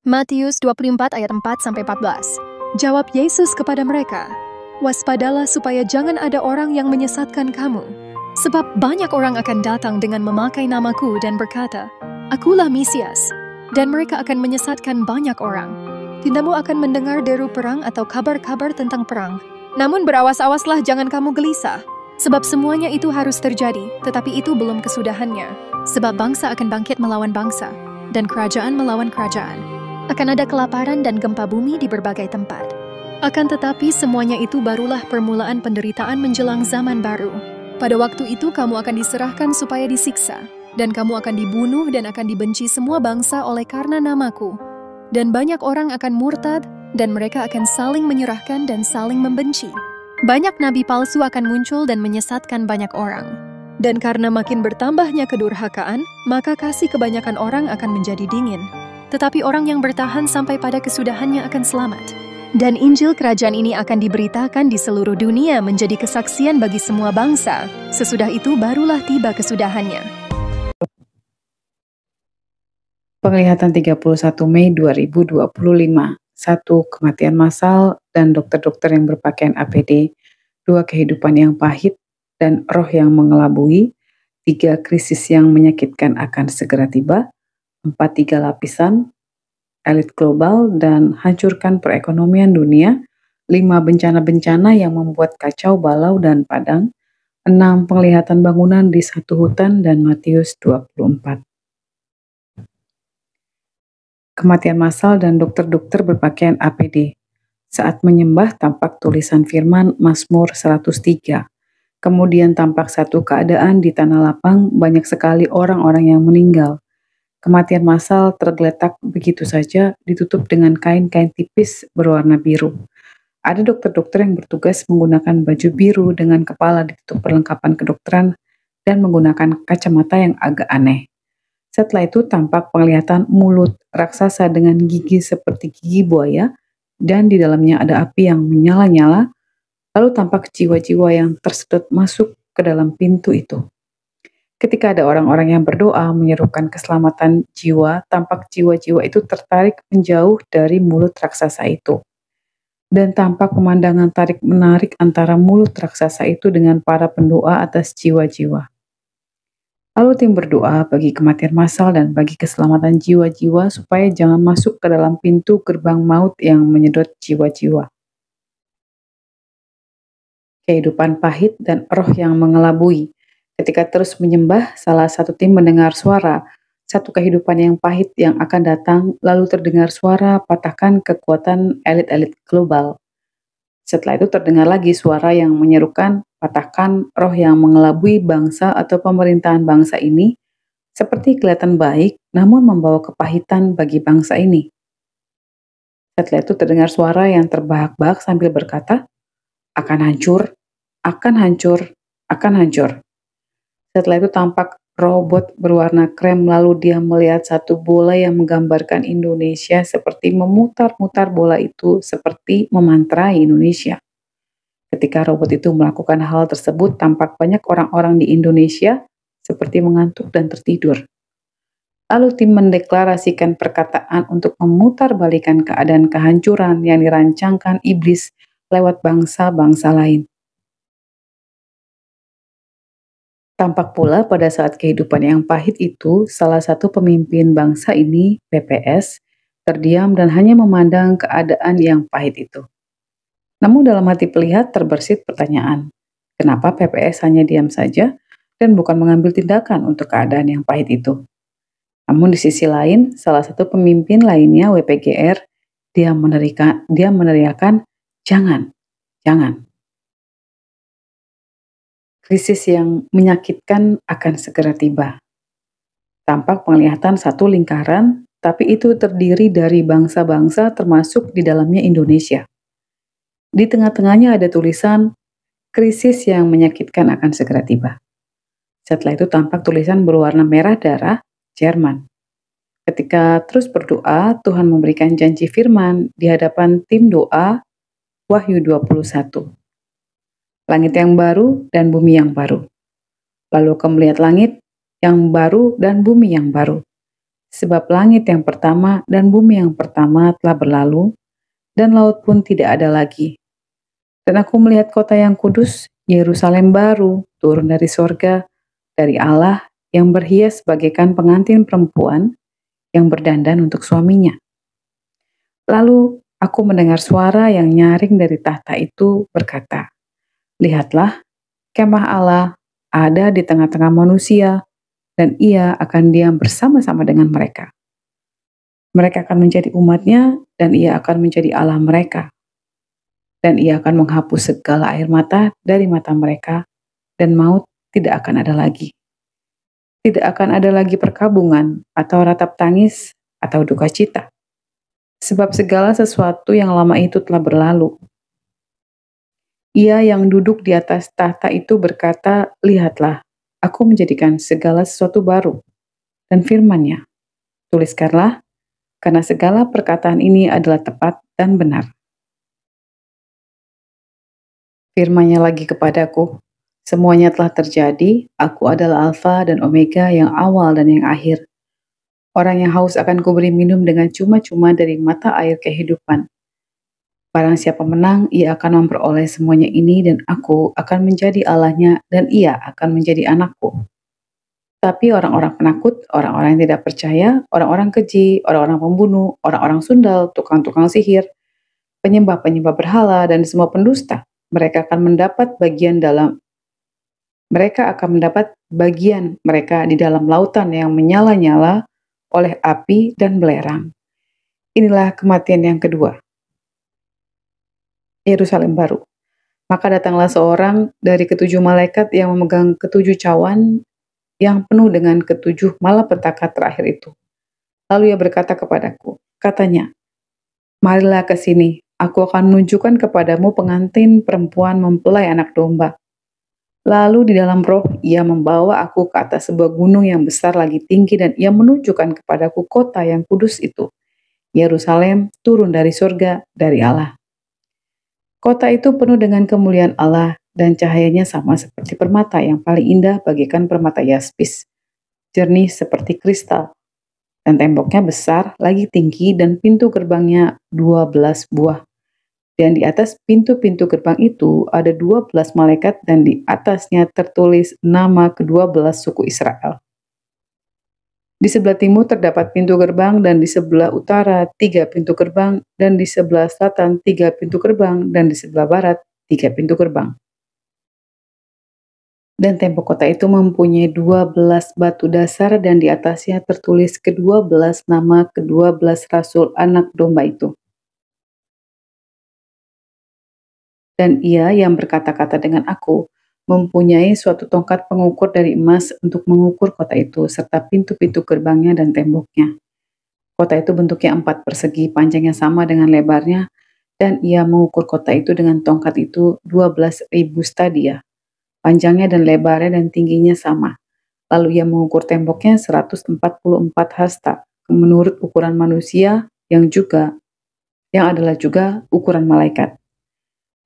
Matius 24 ayat 4-14. Jawab Yesus kepada mereka, "Waspadalah supaya jangan ada orang yang menyesatkan kamu. Sebab banyak orang akan datang dengan memakai namaku dan berkata, 'Akulah Mesias,' dan mereka akan menyesatkan banyak orang. Tindamu akan mendengar deru perang atau kabar-kabar tentang perang. Namun berawas-awaslah jangan kamu gelisah, sebab semuanya itu harus terjadi, tetapi itu belum kesudahannya. Sebab bangsa akan bangkit melawan bangsa, dan kerajaan melawan kerajaan. Akan ada kelaparan dan gempa bumi di berbagai tempat. Akan tetapi semuanya itu barulah permulaan penderitaan menjelang zaman baru. Pada waktu itu kamu akan diserahkan supaya disiksa, dan kamu akan dibunuh dan akan dibenci semua bangsa oleh karena namaku. Dan banyak orang akan murtad, dan mereka akan saling menyerahkan dan saling membenci. Banyak nabi palsu akan muncul dan menyesatkan banyak orang. Dan karena makin bertambahnya kedurhakaan, maka kasih kebanyakan orang akan menjadi dingin. Tetapi orang yang bertahan sampai pada kesudahannya akan selamat. Dan Injil Kerajaan ini akan diberitakan di seluruh dunia menjadi kesaksian bagi semua bangsa. Sesudah itu barulah tiba kesudahannya." Penglihatan 31 Mei 2025. 1. Kematian massal dan dokter-dokter yang berpakaian APD. 2. Kehidupan yang pahit dan roh yang mengelabui. 3. Krisis yang menyakitkan akan segera tiba. 4. 3 lapisan elit global dan hancurkan perekonomian dunia. 5. Bencana-bencana yang membuat kacau balau dan padang. 6. Penglihatan bangunan di satu hutan dan Matius 24. Kematian massal dan dokter-dokter berpakaian APD. Saat menyembah tampak tulisan firman Mazmur 103. Kemudian tampak satu keadaan di tanah lapang, banyak sekali orang-orang yang meninggal. Kematian massal tergeletak begitu saja, ditutup dengan kain-kain tipis berwarna biru. Ada dokter-dokter yang bertugas menggunakan baju biru dengan kepala ditutup perlengkapan kedokteran dan menggunakan kacamata yang agak aneh. Setelah itu tampak penglihatan mulut raksasa dengan gigi seperti gigi buaya, dan di dalamnya ada api yang menyala-nyala, lalu tampak jiwa-jiwa yang tersedot masuk ke dalam pintu itu. Ketika ada orang-orang yang berdoa menyerukan keselamatan jiwa, tampak jiwa-jiwa itu tertarik menjauh dari mulut raksasa itu. Dan tampak pemandangan tarik-menarik antara mulut raksasa itu dengan para pendoa atas jiwa-jiwa. Lalu tim berdoa bagi kematian massal dan bagi keselamatan jiwa-jiwa supaya jangan masuk ke dalam pintu gerbang maut yang menyedot jiwa-jiwa. Kehidupan pahit dan roh yang mengelabui. Ketika terus menyembah, salah satu tim mendengar suara, satu kehidupan yang pahit yang akan datang, lalu terdengar suara patahkan kekuatan elit-elit global. Setelah itu terdengar lagi suara yang menyerukan, patahkan roh yang mengelabui bangsa atau pemerintahan bangsa ini, seperti kelihatan baik, namun membawa kepahitan bagi bangsa ini. Setelah itu terdengar suara yang terbahak-bahak sambil berkata, akan hancur, akan hancur, akan hancur. Setelah itu tampak robot berwarna krem, lalu dia melihat satu bola yang menggambarkan Indonesia seperti memutar-mutar bola itu seperti memantrai Indonesia. Ketika robot itu melakukan hal tersebut, tampak banyak orang-orang di Indonesia seperti mengantuk dan tertidur. Lalu tim mendeklarasikan perkataan untuk memutarbalikkan keadaan kehancuran yang dirancangkan iblis lewat bangsa-bangsa lain. Tampak pula pada saat kehidupan yang pahit itu, salah satu pemimpin bangsa ini, PPS, terdiam dan hanya memandang keadaan yang pahit itu. Namun dalam hati pelihat terbersit pertanyaan, kenapa PPS hanya diam saja dan bukan mengambil tindakan untuk keadaan yang pahit itu? Namun di sisi lain, salah satu pemimpin lainnya, WPGR, dia meneriakan, jangan, jangan. Krisis yang menyakitkan akan segera tiba. Tampak penglihatan satu lingkaran, tapi itu terdiri dari bangsa-bangsa termasuk di dalamnya Indonesia. Di tengah-tengahnya ada tulisan, krisis yang menyakitkan akan segera tiba. Setelah itu tampak tulisan berwarna merah darah, Jerman. Ketika terus berdoa, Tuhan memberikan janji firman di hadapan tim doa, Wahyu 21. Langit yang baru dan bumi yang baru. Lalu kamu melihat langit yang baru dan bumi yang baru. Sebab langit yang pertama dan bumi yang pertama telah berlalu, dan laut pun tidak ada lagi. Dan aku melihat kota yang kudus, Yerusalem baru, turun dari sorga, dari Allah, yang berhias bagaikan pengantin perempuan yang berdandan untuk suaminya. Lalu aku mendengar suara yang nyaring dari tahta itu berkata, "Lihatlah, kemah Allah ada di tengah-tengah manusia, dan ia akan diam bersama-sama dengan mereka. Mereka akan menjadi umatnya, dan ia akan menjadi Allah mereka. Dan ia akan menghapus segala air mata dari mata mereka, dan maut tidak akan ada lagi. Tidak akan ada lagi perkabungan, atau ratap tangis, atau duka cita. Sebab segala sesuatu yang lama itu telah berlalu." Ia yang duduk di atas tahta itu berkata, "Lihatlah, aku menjadikan segala sesuatu baru." Dan firman-Nya, "Tuliskanlah, karena segala perkataan ini adalah tepat dan benar." Firman-Nya lagi kepadaku, "Semuanya telah terjadi, aku adalah Alfa dan Omega, yang awal dan yang akhir. Orang yang haus akan kuberi minum dengan cuma-cuma dari mata air kehidupan. Barang siapa menang, ia akan memperoleh semuanya ini, dan aku akan menjadi Allahnya, dan ia akan menjadi anakku. Tapi orang-orang penakut, orang-orang yang tidak percaya, orang-orang keji, orang-orang pembunuh, orang-orang sundal, tukang-tukang sihir, penyembah-penyembah berhala, dan semua pendusta, mereka akan mendapat bagian mereka di dalam lautan yang menyala-nyala oleh api dan belerang. Inilah kematian yang kedua, Yerusalem baru. Maka datanglah seorang dari ketujuh malaikat yang memegang ketujuh cawan yang penuh dengan ketujuh malapetaka terakhir itu. Lalu ia berkata kepadaku, katanya, "Marilah ke sini, aku akan menunjukkan kepadamu pengantin perempuan mempelai anak domba." Lalu di dalam roh ia membawa aku ke atas sebuah gunung yang besar lagi tinggi, dan ia menunjukkan kepadaku kota yang kudus itu, Yerusalem, turun dari surga, dari Allah. Kota itu penuh dengan kemuliaan Allah, dan cahayanya sama seperti permata yang paling indah bagaikan permata yaspis, jernih seperti kristal. Dan temboknya besar, lagi tinggi, dan pintu gerbangnya 12 buah. Dan di atas pintu-pintu gerbang itu ada 12 malaikat, dan di atasnya tertulis nama ke-12 suku Israel. Di sebelah timur terdapat pintu gerbang, dan di sebelah utara 3 pintu gerbang, dan di sebelah selatan 3 pintu gerbang, dan di sebelah barat 3 pintu gerbang. Dan tembok kota itu mempunyai 12 batu dasar, dan di atasnya tertulis ke-12 nama ke-12 rasul anak domba itu. Dan ia yang berkata-kata dengan aku mempunyai suatu tongkat pengukur dari emas untuk mengukur kota itu, serta pintu-pintu gerbangnya dan temboknya. Kota itu bentuknya 4 persegi, panjangnya sama dengan lebarnya, dan ia mengukur kota itu dengan tongkat itu 12.000 stadia. Panjangnya dan lebarnya dan tingginya sama. Lalu ia mengukur temboknya 144 hasta, menurut ukuran manusia yang adalah juga ukuran malaikat.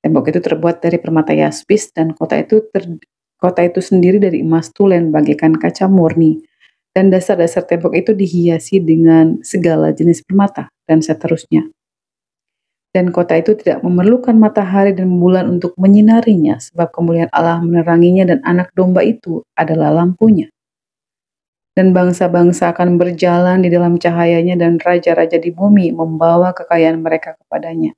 Tembok itu terbuat dari permata yaspis, dan kota itu sendiri dari emas tulen bagaikan kaca murni, dan dasar-dasar tembok itu dihiasi dengan segala jenis permata, dan seterusnya. Dan kota itu tidak memerlukan matahari dan bulan untuk menyinarinya, sebab kemuliaan Allah meneranginya, dan anak domba itu adalah lampunya. Dan bangsa-bangsa akan berjalan di dalam cahayanya, dan raja-raja di bumi membawa kekayaan mereka kepadanya.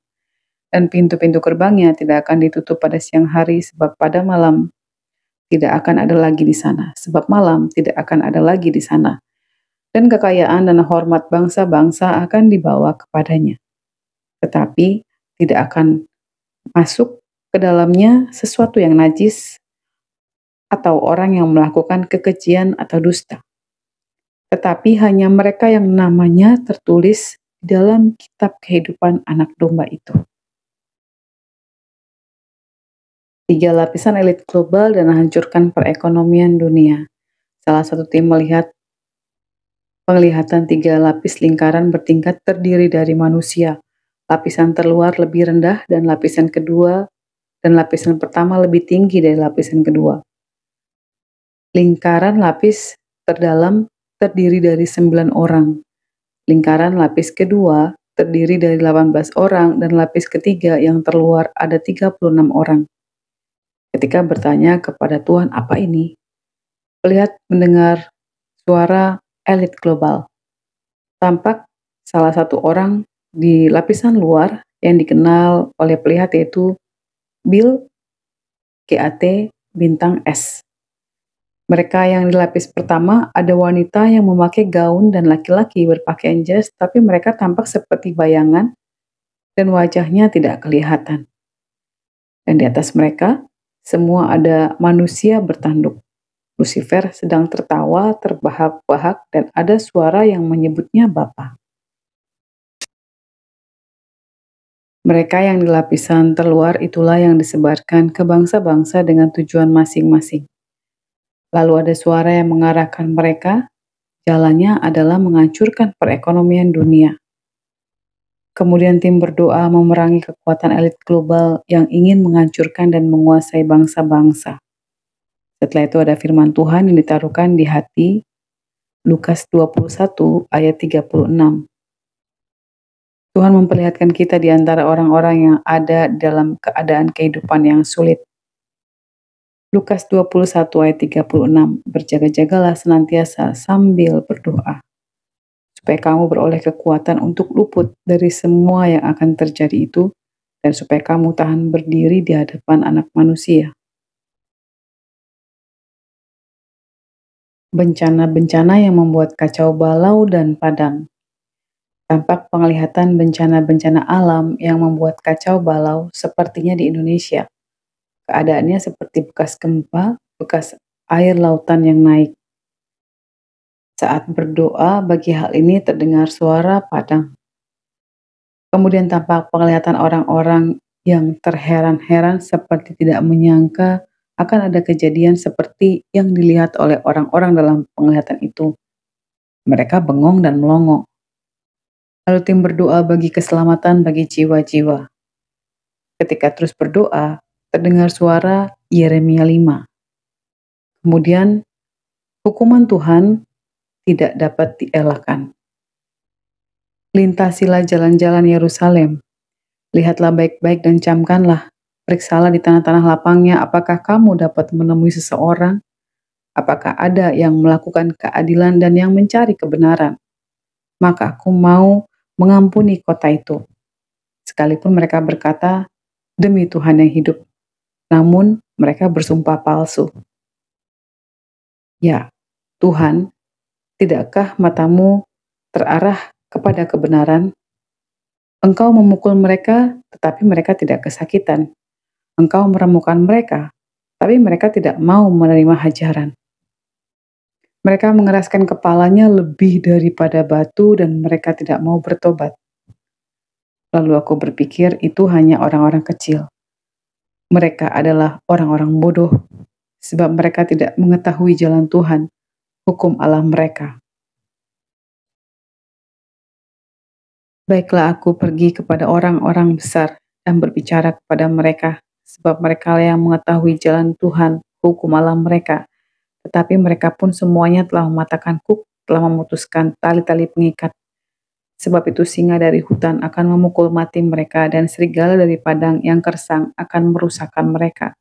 Dan pintu-pintu gerbangnya tidak akan ditutup pada siang hari, sebab pada malam tidak akan ada lagi di sana. Sebab malam tidak akan ada lagi di sana. Dan kekayaan dan hormat bangsa-bangsa akan dibawa kepadanya. Tetapi tidak akan masuk ke dalamnya sesuatu yang najis atau orang yang melakukan kekejian atau dusta. Tetapi hanya mereka yang namanya tertulis di dalam kitab kehidupan anak domba itu. 3 lapisan elit global dan hancurkan perekonomian dunia. Salah satu tim melihat penglihatan 3 lapis lingkaran bertingkat terdiri dari manusia. Lapisan terluar lebih rendah, dan lapisan pertama lebih tinggi dari lapisan kedua. Lingkaran lapis terdalam terdiri dari 9 orang. Lingkaran lapis kedua terdiri dari 18 orang dan lapis ketiga yang terluar ada 36 orang. Ketika bertanya kepada Tuhan apa ini, Pelihat mendengar suara elit global. Tampak salah satu orang di lapisan luar yang dikenal oleh pelihat yaitu Bill GAT bintang S. Mereka yang di lapis pertama ada wanita yang memakai gaun dan laki-laki berpakaian jas, tapi mereka tampak seperti bayangan dan wajahnya tidak kelihatan. Dan di atas mereka, semua ada manusia bertanduk. Lucifer sedang tertawa terbahak-bahak dan ada suara yang menyebutnya Bapa. Mereka yang di lapisan terluar itulah yang disebarkan ke bangsa-bangsa dengan tujuan masing-masing. Lalu ada suara yang mengarahkan mereka, jalannya adalah menghancurkan perekonomian dunia. Kemudian tim berdoa memerangi kekuatan elit global yang ingin menghancurkan dan menguasai bangsa-bangsa. Setelah itu ada firman Tuhan yang ditaruhkan di hati, Lukas 21 ayat 36. Tuhan memperlihatkan kita di antara orang-orang yang ada dalam keadaan kehidupan yang sulit. Lukas 21 ayat 36, berjaga-jagalah senantiasa sambil berdoa, supaya kamu beroleh kekuatan untuk luput dari semua yang akan terjadi itu, dan supaya kamu tahan berdiri di hadapan Anak Manusia. Bencana-bencana yang membuat kacau balau dan padang. Tampak penglihatan bencana-bencana alam yang membuat kacau balau sepertinya di Indonesia. Keadaannya seperti bekas gempa, bekas air lautan yang naik. Saat berdoa bagi hal ini terdengar suara padang. Kemudian tampak penglihatan orang-orang yang terheran-heran seperti tidak menyangka akan ada kejadian seperti yang dilihat oleh orang-orang dalam penglihatan itu. Mereka bengong dan melongo. Lalu tim berdoa bagi keselamatan bagi jiwa-jiwa. Ketika terus berdoa, terdengar suara Yeremia 5. Kemudian, hukuman Tuhan tidak dapat dielakkan. Lintasilah jalan-jalan Yerusalem. Lihatlah baik-baik dan camkanlah. Periksalah di tanah-tanah lapangnya apakah kamu dapat menemui seseorang, apakah ada yang melakukan keadilan dan yang mencari kebenaran. Maka aku mau mengampuni kota itu. Sekalipun mereka berkata, demi Tuhan yang hidup, namun mereka bersumpah palsu. Ya, Tuhan, tidakkah matamu terarah kepada kebenaran? Engkau memukul mereka, tetapi mereka tidak kesakitan. Engkau meremukkan mereka, tapi mereka tidak mau menerima hajaran. Mereka mengeraskan kepalanya lebih daripada batu dan mereka tidak mau bertobat. Lalu aku berpikir itu hanya orang-orang kecil. Mereka adalah orang-orang bodoh, sebab mereka tidak mengetahui jalan Tuhan, hukum Allah mereka. Baiklah aku pergi kepada orang-orang besar dan berbicara kepada mereka, sebab mereka yang mengetahui jalan Tuhan, hukum Allah mereka. Tetapi mereka pun semuanya telah mematahkan kuk, telah memutuskan tali-tali pengikat. Sebab itu singa dari hutan akan memukul mati mereka dan serigala dari padang yang gersang akan merusakkan mereka.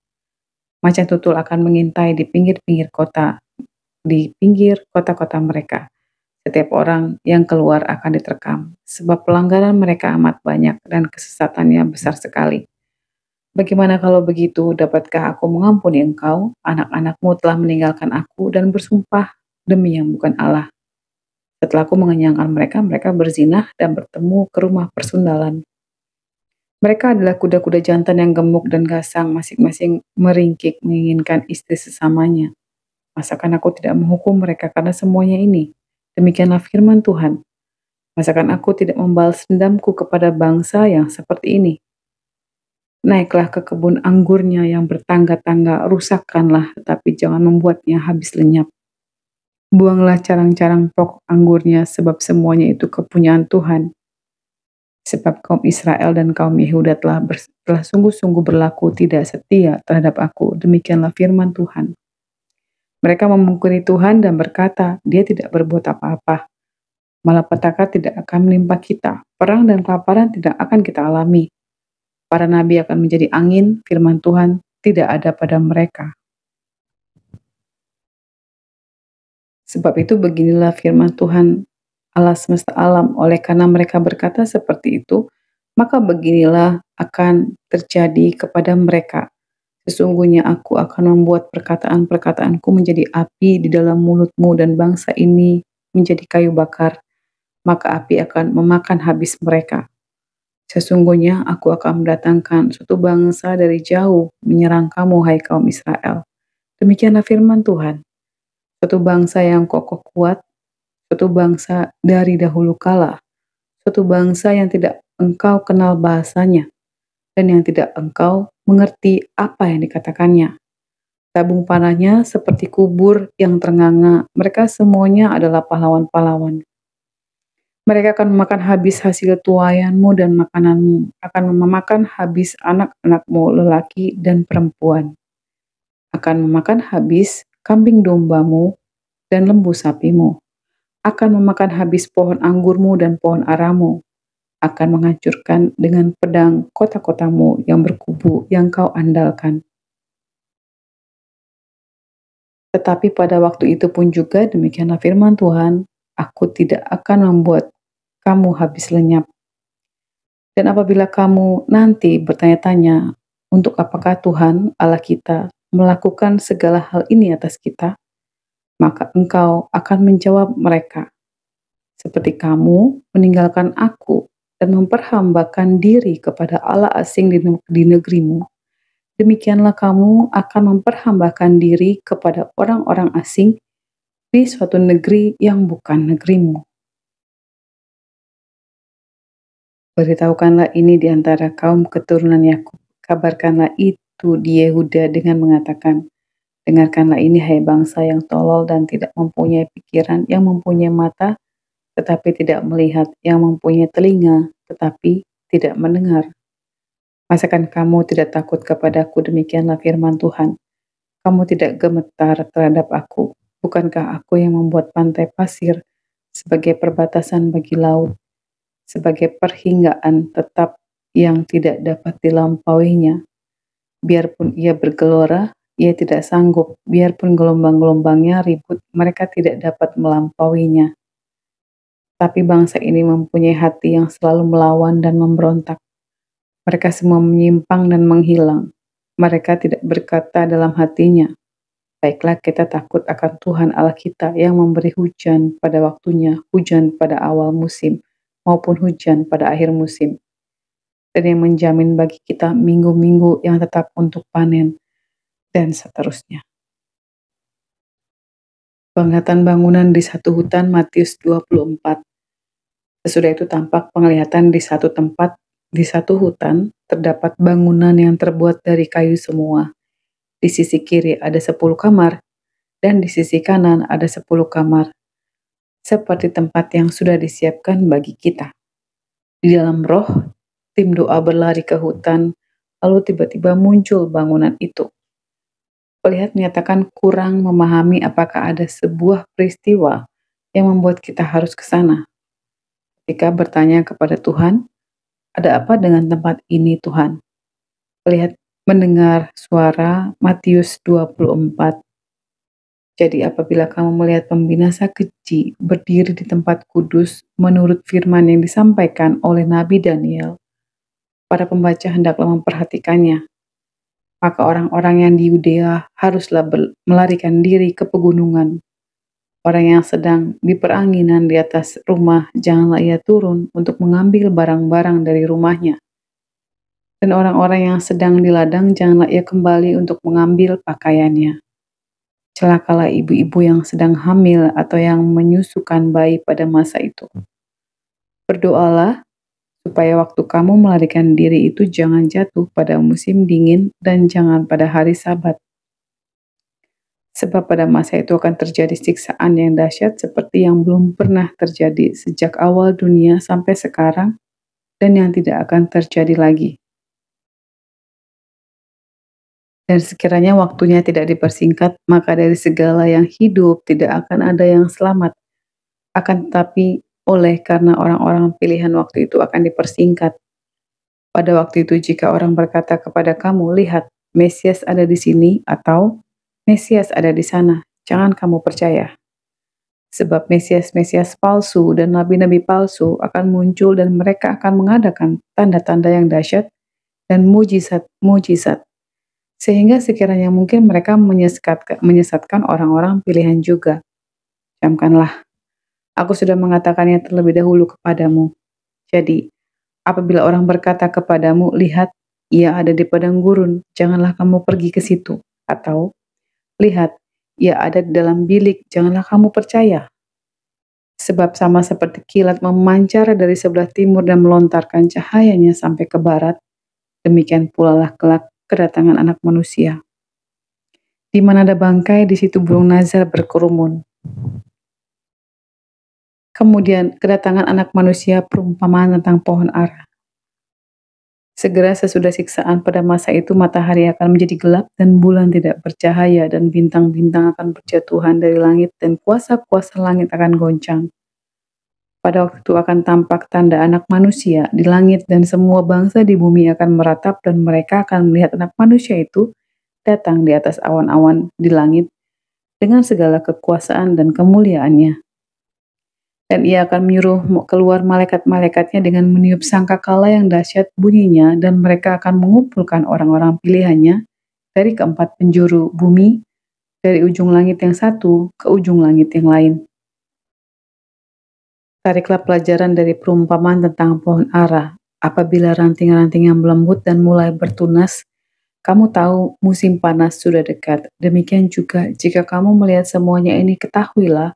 Macan tutul akan mengintai di pinggir-pinggir kota, di pinggir kota-kota mereka. Setiap orang yang keluar akan diterkam, sebab pelanggaran mereka amat banyak dan kesesatannya besar sekali. Bagaimana kalau begitu, dapatkah aku mengampuni engkau? Anak-anakmu telah meninggalkan aku dan bersumpah demi yang bukan Allah. Setelah aku mengenyangkan mereka, mereka berzinah dan bertemu ke rumah persundalan. Mereka adalah kuda-kuda jantan yang gemuk dan gasang, masing-masing meringkik menginginkan istri sesamanya. Masakan aku tidak menghukum mereka karena semuanya ini? Demikianlah firman Tuhan. Masakan aku tidak membalas dendamku kepada bangsa yang seperti ini? Naiklah ke kebun anggurnya yang bertangga-tangga, rusakkanlah, tetapi jangan membuatnya habis lenyap. Buanglah carang-carang pokok anggurnya, sebab semuanya itu kepunyaan Tuhan. Sebab kaum Israel dan kaum Yehuda telah sungguh-sungguh berlaku tidak setia terhadap aku. Demikianlah firman Tuhan. Mereka memungkiri Tuhan dan berkata, Dia tidak berbuat apa-apa. Malapetaka tidak akan menimpa kita. Perang dan kelaparan tidak akan kita alami. Para nabi akan menjadi angin, firman Tuhan tidak ada pada mereka. Sebab itu beginilah firman Tuhan Allah semesta alam, oleh karena mereka berkata seperti itu, maka beginilah akan terjadi kepada mereka. Sesungguhnya aku akan membuat perkataan-perkataanku menjadi api di dalam mulutmu dan bangsa ini menjadi kayu bakar, maka api akan memakan habis mereka. Sesungguhnya aku akan mendatangkan suatu bangsa dari jauh menyerang kamu, hai kaum Israel. Demikianlah firman Tuhan. Suatu bangsa yang kokoh kuat, suatu bangsa dari dahulu kala, suatu bangsa yang tidak engkau kenal bahasanya, dan yang tidak engkau mengerti apa yang dikatakannya. Tabung panahnya seperti kubur yang ternganga, mereka semuanya adalah pahlawan-pahlawan. Mereka akan memakan habis hasil tuaianmu dan makananmu, akan memakan habis anak-anakmu lelaki dan perempuan, akan memakan habis kambing dombamu dan lembu sapimu, akan memakan habis pohon anggurmu dan pohon aramu, akan menghancurkan dengan pedang kota-kotamu yang berkubu yang kau andalkan. Tetapi pada waktu itu pun juga demikianlah firman Tuhan, aku tidak akan membuat kamu habis lenyap. Dan apabila kamu nanti bertanya-tanya, untuk apakah Tuhan Allah kita melakukan segala hal ini atas kita, maka engkau akan menjawab mereka, seperti kamu meninggalkan aku dan memperhambakan diri kepada Allah asing di negerimu, demikianlah kamu akan memperhambakan diri kepada orang-orang asing di suatu negeri yang bukan negerimu. Beritahukanlah ini di antara kaum keturunan Yakub, kabarkanlah itu di Yehuda dengan mengatakan, dengarkanlah ini hai bangsa yang tolol dan tidak mempunyai pikiran, yang mempunyai mata tetapi tidak melihat, yang mempunyai telinga tetapi tidak mendengar. Masakan kamu tidak takut kepadaku, demikianlah firman Tuhan. Kamu tidak gemetar terhadap aku. Bukankah aku yang membuat pantai pasir sebagai perbatasan bagi laut, sebagai perhinggaan tetap yang tidak dapat dilampauinya? Biarpun ia bergelora, ia tidak sanggup. Biarpun gelombang-gelombangnya ribut, mereka tidak dapat melampauinya. Tapi bangsa ini mempunyai hati yang selalu melawan dan memberontak. Mereka semua menyimpang dan menghilang. Mereka tidak berkata dalam hatinya, baiklah kita takut akan Tuhan Allah kita yang memberi hujan pada waktunya, hujan pada awal musim, maupun hujan pada akhir musim, dan yang menjamin bagi kita minggu-minggu yang tetap untuk panen, dan seterusnya. Penglihatan bangunan di satu hutan, Matius 24. Sesudah itu tampak penglihatan di satu tempat, di satu hutan, terdapat bangunan yang terbuat dari kayu semua. Di sisi kiri ada 10 kamar, dan di sisi kanan ada 10 kamar, seperti tempat yang sudah disiapkan bagi kita. Di dalam roh, tim doa berlari ke hutan, lalu tiba-tiba muncul bangunan itu. Pelihat menyatakan kurang memahami apakah ada sebuah peristiwa yang membuat kita harus ke sana. Ketika bertanya kepada Tuhan, ada apa dengan tempat ini Tuhan? Pelihat mendengar suara Matius 24. Jadi apabila kamu melihat pembinasa keji berdiri di tempat kudus menurut firman yang disampaikan oleh Nabi Daniel, para pembaca hendaklah memperhatikannya. Maka orang-orang yang di Yudea haruslah melarikan diri ke pegunungan. Orang yang sedang di peranginan di atas rumah, janganlah ia turun untuk mengambil barang-barang dari rumahnya. Dan orang-orang yang sedang di ladang, janganlah ia kembali untuk mengambil pakaiannya. Celakalah ibu-ibu yang sedang hamil atau yang menyusukan bayi pada masa itu. Berdoalah supaya waktu kamu melarikan diri itu jangan jatuh pada musim dingin dan jangan pada hari Sabat. Sebab pada masa itu akan terjadi siksaan yang dahsyat seperti yang belum pernah terjadi sejak awal dunia sampai sekarang dan yang tidak akan terjadi lagi. Dan sekiranya waktunya tidak dipersingkat, maka dari segala yang hidup tidak akan ada yang selamat. Akan tetapi oleh karena orang-orang pilihan waktu itu akan dipersingkat. Pada waktu itu jika orang berkata kepada kamu, lihat, Mesias ada di sini atau Mesias ada di sana, jangan kamu percaya. Sebab Mesias-Mesias palsu dan nabi-nabi palsu akan muncul dan mereka akan mengadakan tanda-tanda yang dahsyat dan mujizat-mujizat. Sehingga sekiranya mungkin mereka menyesatkan orang-orang pilihan juga. Camkanlah, aku sudah mengatakannya terlebih dahulu kepadamu. Jadi, apabila orang berkata kepadamu, lihat, ia ada di padang gurun, janganlah kamu pergi ke situ. Atau, lihat, ia ada di dalam bilik, janganlah kamu percaya. Sebab sama seperti kilat memancar dari sebelah timur dan melontarkan cahayanya sampai ke barat, demikian pula lah kelak kedatangan Anak Manusia. Di mana ada bangkai, di situ burung nazar berkerumun. Kemudian kedatangan Anak Manusia perumpamaan tentang pohon ara. Segera sesudah siksaan pada masa itu matahari akan menjadi gelap dan bulan tidak bercahaya dan bintang-bintang akan berjatuhan dari langit dan kuasa-kuasa langit akan goncang. Pada waktu itu akan tampak tanda Anak Manusia di langit dan semua bangsa di bumi akan meratap dan mereka akan melihat Anak Manusia itu datang di atas awan-awan di langit dengan segala kekuasaan dan kemuliaannya. Dan ia akan menyuruh keluar malaikat-malaikatnya dengan meniup sangkakala yang dahsyat bunyinya, dan mereka akan mengumpulkan orang-orang pilihannya dari keempat penjuru bumi, dari ujung langit yang satu ke ujung langit yang lain. Tariklah pelajaran dari perumpamaan tentang pohon ara. Apabila ranting-ranting yang melembut dan mulai bertunas, kamu tahu musim panas sudah dekat. Demikian juga jika kamu melihat semuanya ini, ketahuilah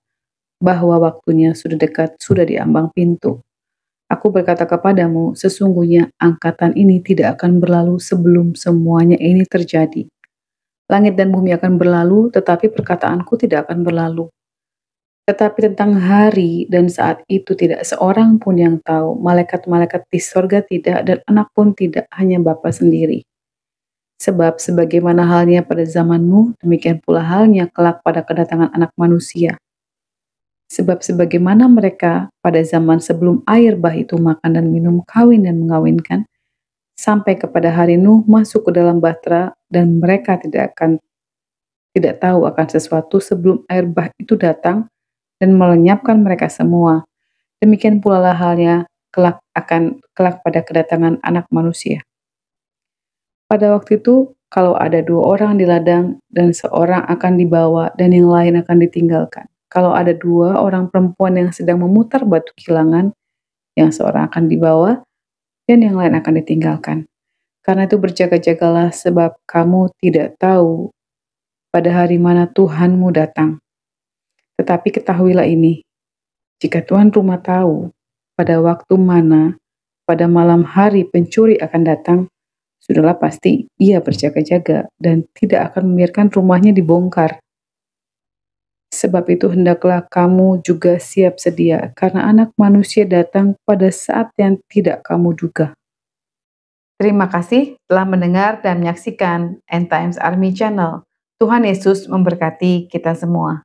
bahwa waktunya sudah dekat, sudah di ambang pintu. Aku berkata kepadamu, sesungguhnya angkatan ini tidak akan berlalu sebelum semuanya ini terjadi. Langit dan bumi akan berlalu, tetapi perkataanku tidak akan berlalu. Tetapi tentang hari dan saat itu tidak seorang pun yang tahu, malaikat-malaikat di sorga tidak, dan anak pun tidak, hanya Bapa sendiri. Sebab sebagaimana halnya pada zaman Nuh, demikian pula halnya kelak pada kedatangan Anak Manusia. Sebab sebagaimana mereka pada zaman sebelum air bah itu makan dan minum, kawin dan mengawinkan, sampai kepada hari Nuh masuk ke dalam bahtera, dan mereka tidak tahu akan sesuatu sebelum air bah itu datang dan melenyapkan mereka semua. Demikian pula lah halnya kelak pada kedatangan Anak Manusia. Pada waktu itu, kalau ada 2 orang di ladang, dan seorang akan dibawa dan yang lain akan ditinggalkan. Kalau ada 2 orang perempuan yang sedang memutar batu kilangan, yang seorang akan dibawa dan yang lain akan ditinggalkan. Karena itu berjaga-jagalah, sebab kamu tidak tahu pada hari mana Tuhanmu datang. Tetapi ketahuilah ini, jika tuan rumah tahu pada waktu mana pada malam hari pencuri akan datang, sudahlah pasti ia berjaga-jaga dan tidak akan membiarkan rumahnya dibongkar. Sebab itu hendaklah kamu juga siap sedia, karena Anak Manusia datang pada saat yang tidak kamu duga. Terima kasih telah mendengar dan menyaksikan End Times Army Channel. Tuhan Yesus memberkati kita semua.